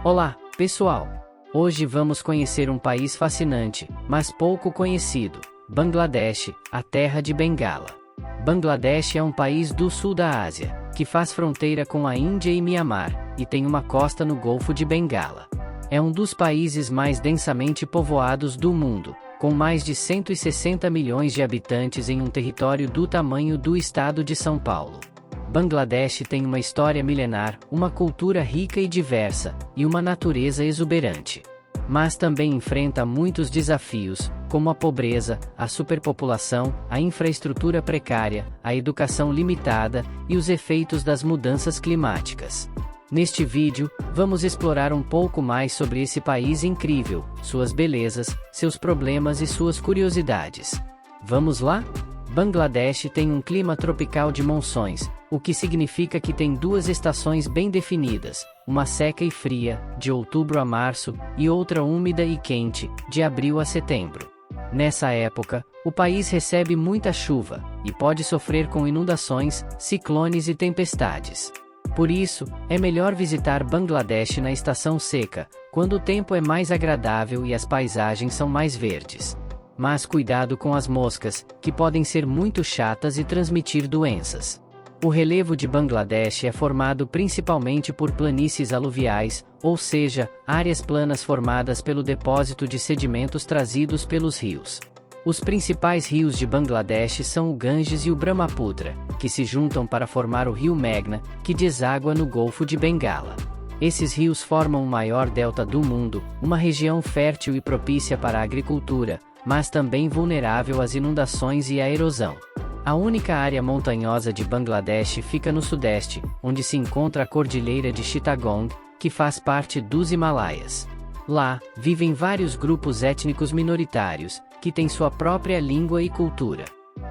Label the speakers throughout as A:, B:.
A: Olá, pessoal! Hoje vamos conhecer um país fascinante, mas pouco conhecido: Bangladesh, a terra de Bengala. Bangladesh é um país do sul da Ásia, que faz fronteira com a Índia e Mianmar, e tem uma costa no Golfo de Bengala. É um dos países mais densamente povoados do mundo, com mais de 160 milhões de habitantes em um território do tamanho do estado de São Paulo. Bangladesh tem uma história milenar, uma cultura rica e diversa, e uma natureza exuberante. Mas também enfrenta muitos desafios, como a pobreza, a superpopulação, a infraestrutura precária, a educação limitada e os efeitos das mudanças climáticas. Neste vídeo, vamos explorar um pouco mais sobre esse país incrível, suas belezas, seus problemas e suas curiosidades. Vamos lá? Bangladesh tem um clima tropical de monções, o que significa que tem duas estações bem definidas, uma seca e fria, de outubro a março, e outra úmida e quente, de abril a setembro. Nessa época, o país recebe muita chuva, e pode sofrer com inundações, ciclones e tempestades. Por isso, é melhor visitar Bangladesh na estação seca, quando o tempo é mais agradável e as paisagens são mais verdes. Mas cuidado com as moscas, que podem ser muito chatas e transmitir doenças. O relevo de Bangladesh é formado principalmente por planícies aluviais, ou seja, áreas planas formadas pelo depósito de sedimentos trazidos pelos rios. Os principais rios de Bangladesh são o Ganges e o Brahmaputra, que se juntam para formar o rio Meghna, que deságua no Golfo de Bengala. Esses rios formam o maior delta do mundo, uma região fértil e propícia para a agricultura, mas também vulnerável às inundações e à erosão. A única área montanhosa de Bangladesh fica no sudeste, onde se encontra a Cordilheira de Chittagong, que faz parte dos Himalaias. Lá, vivem vários grupos étnicos minoritários, que têm sua própria língua e cultura.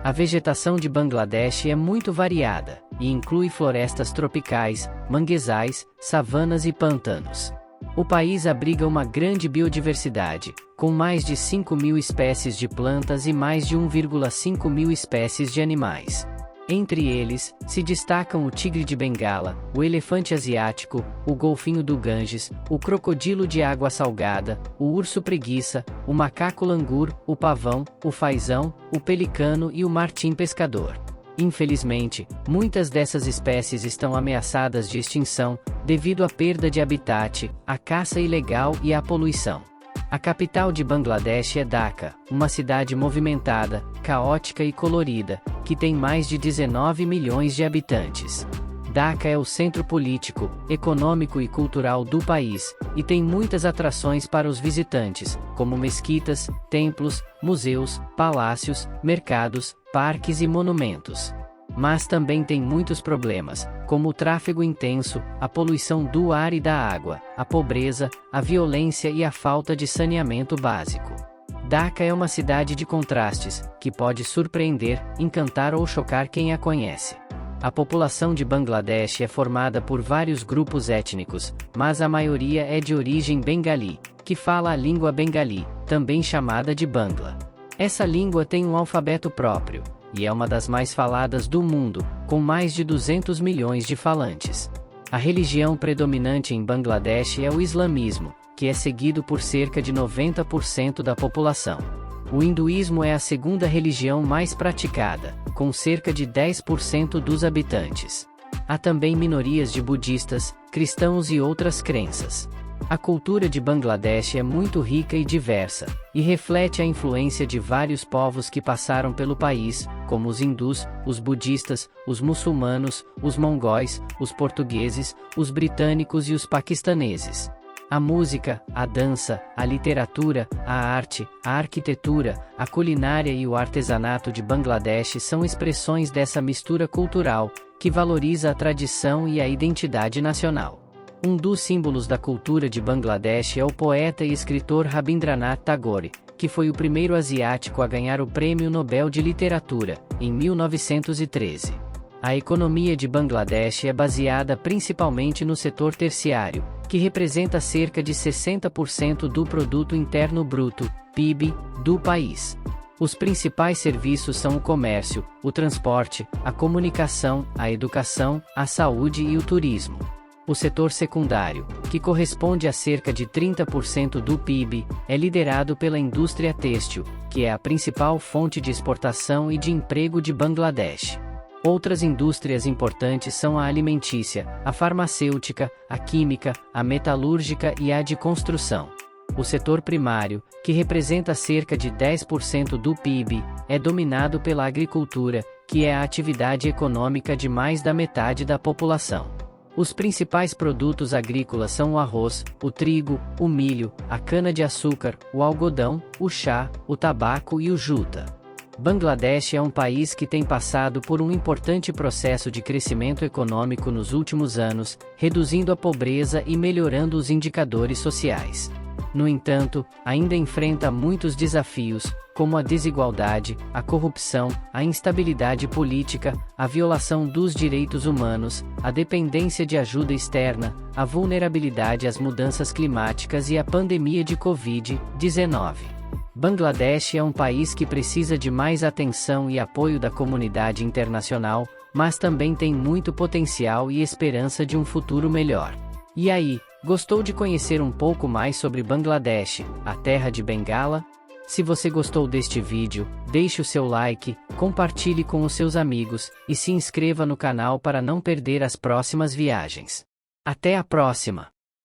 A: A vegetação de Bangladesh é muito variada, e inclui florestas tropicais, manguezais, savanas e pântanos. O país abriga uma grande biodiversidade, com mais de 5.000 espécies de plantas e mais de 1,5 mil espécies de animais. Entre eles, se destacam o tigre de Bengala, o elefante asiático, o golfinho do Ganges, o crocodilo de água salgada, o urso preguiça, o macaco langur, o pavão, o fazão, o pelicano e o martim pescador. Infelizmente, muitas dessas espécies estão ameaçadas de extinção, devido à perda de habitat, à caça ilegal e à poluição. A capital de Bangladesh é Dhaka, uma cidade movimentada, caótica e colorida, que tem mais de 19 milhões de habitantes. Dhaka é o centro político, econômico e cultural do país, e tem muitas atrações para os visitantes, como mesquitas, templos, museus, palácios, mercados, parques e monumentos. Mas também tem muitos problemas, como o tráfego intenso, a poluição do ar e da água, a pobreza, a violência e a falta de saneamento básico. Dhaka é uma cidade de contrastes, que pode surpreender, encantar ou chocar quem a conhece. A população de Bangladesh é formada por vários grupos étnicos, mas a maioria é de origem bengali, que fala a língua bengali, também chamada de Bangla. Essa língua tem um alfabeto próprio, e é uma das mais faladas do mundo, com mais de 200 milhões de falantes. A religião predominante em Bangladesh é o islamismo, que é seguido por cerca de 90% da população. O hinduísmo é a segunda religião mais praticada, com cerca de 10% dos habitantes. Há também minorias de budistas, cristãos e outras crenças. A cultura de Bangladesh é muito rica e diversa, e reflete a influência de vários povos que passaram pelo país, como os hindus, os budistas, os muçulmanos, os mongóis, os portugueses, os britânicos e os paquistaneses. A música, a dança, a literatura, a arte, a arquitetura, a culinária e o artesanato de Bangladesh são expressões dessa mistura cultural, que valoriza a tradição e a identidade nacional. Um dos símbolos da cultura de Bangladesh é o poeta e escritor Rabindranath Tagore, que foi o primeiro asiático a ganhar o Prêmio Nobel de Literatura, em 1913. A economia de Bangladesh é baseada principalmente no setor terciário, que representa cerca de 60% do produto interno bruto, PIB, do país. Os principais serviços são o comércio, o transporte, a comunicação, a educação, a saúde e o turismo. O setor secundário, que corresponde a cerca de 30% do PIB, é liderado pela indústria têxtil, que é a principal fonte de exportação e de emprego de Bangladesh. Outras indústrias importantes são a alimentícia, a farmacêutica, a química, a metalúrgica e a de construção. O setor primário, que representa cerca de 10% do PIB, é dominado pela agricultura, que é a atividade econômica de mais da metade da população. Os principais produtos agrícolas são o arroz, o trigo, o milho, a cana-de-açúcar, o algodão, o chá, o tabaco e o juta. Bangladesh é um país que tem passado por um importante processo de crescimento econômico nos últimos anos, reduzindo a pobreza e melhorando os indicadores sociais. No entanto, ainda enfrenta muitos desafios, como a desigualdade, a corrupção, a instabilidade política, a violação dos direitos humanos, a dependência de ajuda externa, a vulnerabilidade às mudanças climáticas e a pandemia de Covid-19. Bangladesh é um país que precisa de mais atenção e apoio da comunidade internacional, mas também tem muito potencial e esperança de um futuro melhor. E aí, gostou de conhecer um pouco mais sobre Bangladesh, a terra de Bengala? Se você gostou deste vídeo, deixe o seu like, compartilhe com os seus amigos, e se inscreva no canal para não perder as próximas viagens. Até a próxima!